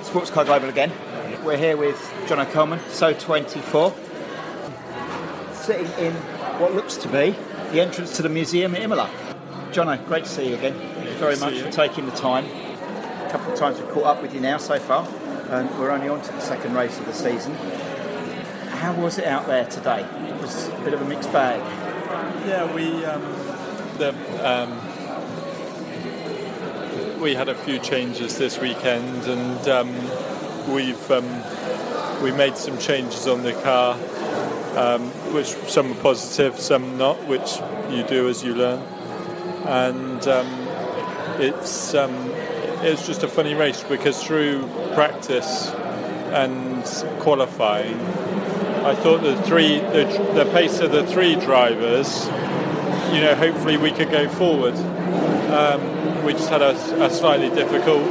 Sports Car Global again. We're here with Jono Coleman, So24, sitting in what looks to be the entrance to the museum at Imola. Jono, great to see you again. Thank you very much for taking the time. A couple of times we've caught up with you now so far, and we're only on to the second race of the season. How was it out there today? It was a bit of a mixed bag. Yeah, we had a few changes this weekend, and we made some changes on the car, which some are positive, some not, which you do as you learn. And it's just a funny race because through practice and qualifying, I thought the pace of the three drivers, hopefully we could go forward. We just had a slightly difficult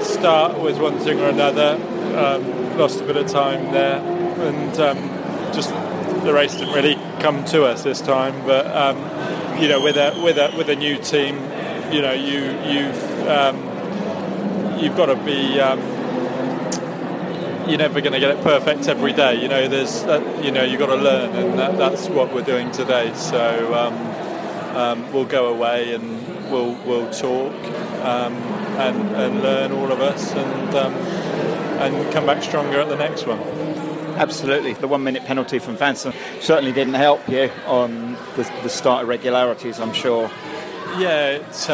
start with one thing or another. Lost a bit of time there, and just the race didn't really come to us this time. But with a new team, you've got to be. You're never going to get it perfect every day. There's you've got to learn, and that's what we're doing today. So we'll go away and we'll talk and learn, all of us, and come back stronger at the next one. Absolutely. The 1 minute penalty from Vanson certainly didn't help you on the start irregularities, I'm sure. Yeah, it's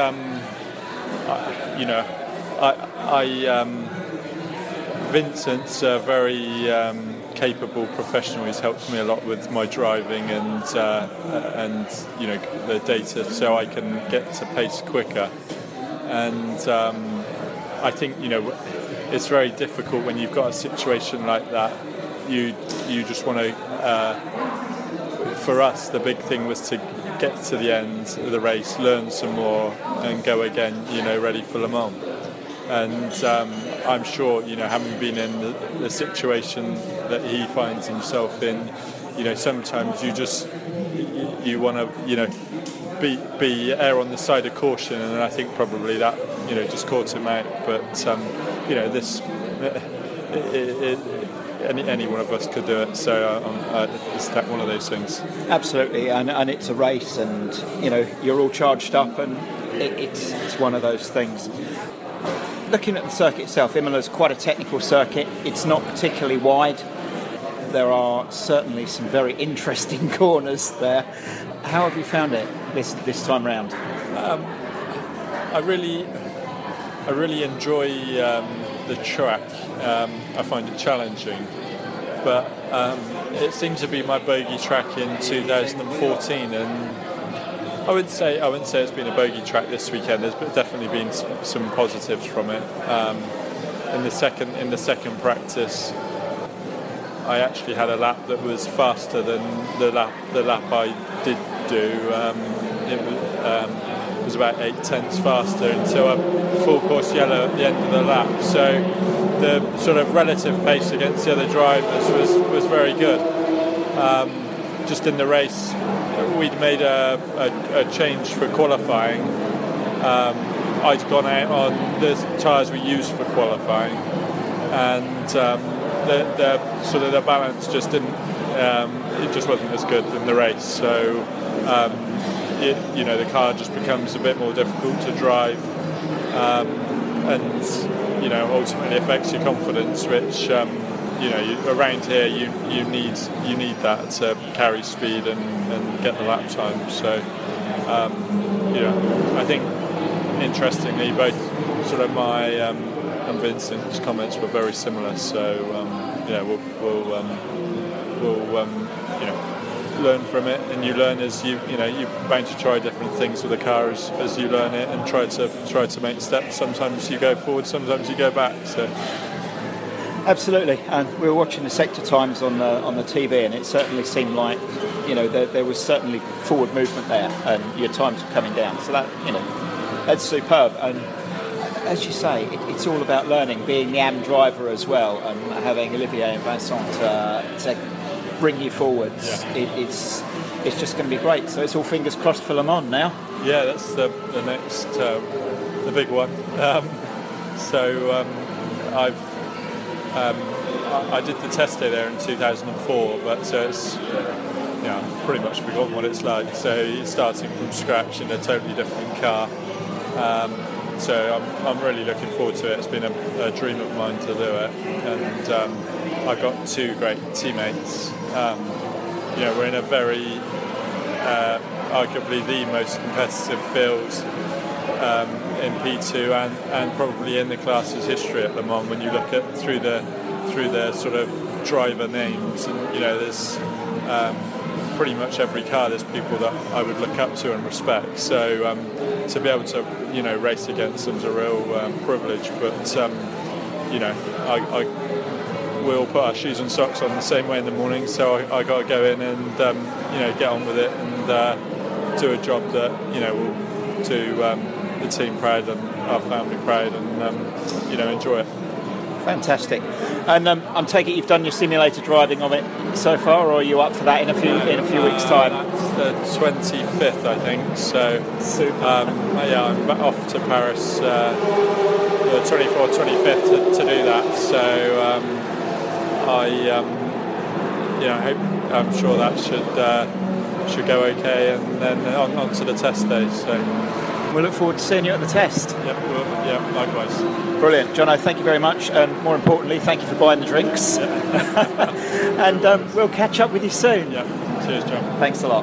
Vincent's a very capable professional. He's helped me a lot with my driving and the data, so I can get to pace quicker. And I think it's very difficult when you've got a situation like that. You just want to. For us, the big thing was to get to the end of the race, learn some more, and go again. Ready for Le Mans. And I'm sure, having been in the situation that he finds himself in, sometimes you want to, be err on the side of caution, and I think probably that, just caught him out. But this, any one of us could do it. So it's one of those things. Absolutely, and it's a race, and you're all charged up, and it's one of those things. Looking at the circuit itself, Imola's quite a technical circuit. It's not particularly wide. There are certainly some very interesting corners there. How have you found it this time round? I really enjoy the track. I find it challenging, but it seemed to be my bogey track in 2014, and I wouldn't say it's been a bogey track this weekend. There's definitely been some positives from it. In the second practice, I actually had a lap that was faster than the lap I did do. It was about 0.8 faster until a full course yellow at the end of the lap. So the sort of relative pace against the other drivers was very good. Just in the race, we'd made a change for qualifying. I'd gone out on the tyres we used for qualifying, and the balance just didn't. It just wasn't as good in the race. So the car just becomes a bit more difficult to drive, and ultimately affects your confidence, which. Around here you need that to carry speed and get the lap time. So I think interestingly both sort of my and Vincent's comments were very similar. So we'll learn from it, and you learn as you're bound to try different things with the car as you learn it, and try to make steps. Sometimes you go forward, sometimes you go back. So. Absolutely, and we were watching the sector times on the TV, and it certainly seemed like there was certainly forward movement there, and your times were coming down. So that's superb. And as you say, it's all about learning, being the AM driver as well, and having Olivier and Vincent to bring you forwards. Yeah. It's just going to be great. So it's all fingers crossed for Le Mans now. Yeah, that's the next the big one. I did the test day there in 2004, but so it's pretty much forgotten what it's like. So you're starting from scratch in a totally different car. So I'm really looking forward to it. It's been a dream of mine to do it, and I've got two great teammates. We're in a very arguably the most competitive field in P2 and probably in the class's history at Le Mans. When you look at through the sort of driver names, and there's pretty much every car there's people that I would look up to and respect. So to be able to race against them is a real privilege. But I we'll put our shoes and socks on the same way in the morning. So I got to go in and get on with it and do a job that will do the team proud and our family proud, and enjoy it. Fantastic. And I'm taking it you've done your simulator driving of it so far, or are you up for that in a few weeks' time? That's the 25th, I think. So super. I'm off to Paris the 24th, 25th to do that. So I'm sure that should go okay, and then on to the test day. So we'll look forward to seeing you at the test. Yeah, likewise. Brilliant. Jono, thank you very much, and more importantly, thank you for buying the drinks. Yeah. And we'll catch up with you soon. Yeah. Cheers, John. Thanks a lot.